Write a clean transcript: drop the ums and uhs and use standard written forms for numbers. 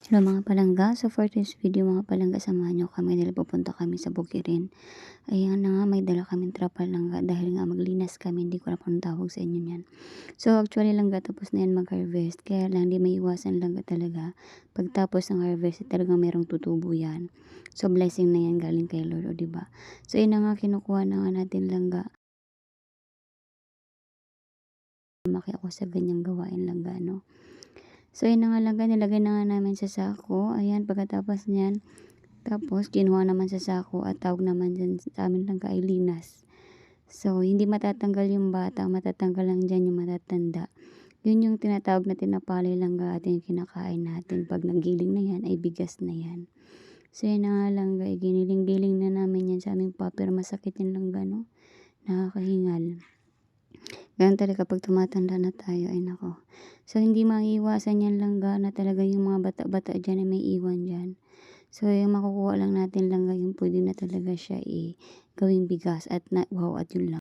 Hello mga palangga, so for this video mga palangga, samahan nyo kami dahil pupunta kami sa Bukirin. Ayan na nga, may dala kaming trapalangga dahil nga maglinas kami, hindi ko na pang tawag sa inyo yan. So actually langga, tapos na yan mag-harvest, kaya lang di may iwasan langga talaga. Pagtapos ng harvest, talagang merong tutubo yan. So blessing na yan galing kay Lord, o diba? So yun na nga, kinukuha na nga natin langga. Maki ako sa ganyang gawain langga, no? So yun na nga langga, nilagay na nga namin sa sako. Ayan, pagkatapos niyan, tapos kinuha naman sa sako at tawag naman dyan sa amin langga ay linas. So hindi matatanggal yung bata, matatanggal lang dyan yung matatanda. Yun yung tinatawag na tinapalay langga at yung kinakain natin. Pag nagiling na yan ay bigas na yan. So yun na nga langga, giniling-giling na namin yan sa aming pero masakit yung langga, no? Nakakahingal. Ganun talaga pag tumatanda na tayo, ay nako. So, hindi maiiwasan yan langga na talaga yung mga bata-bata dyan ay may iwan dyan. So, yung makukuha lang natin langga yung pwede na talaga siya gawing bigas at wow, at yun lang.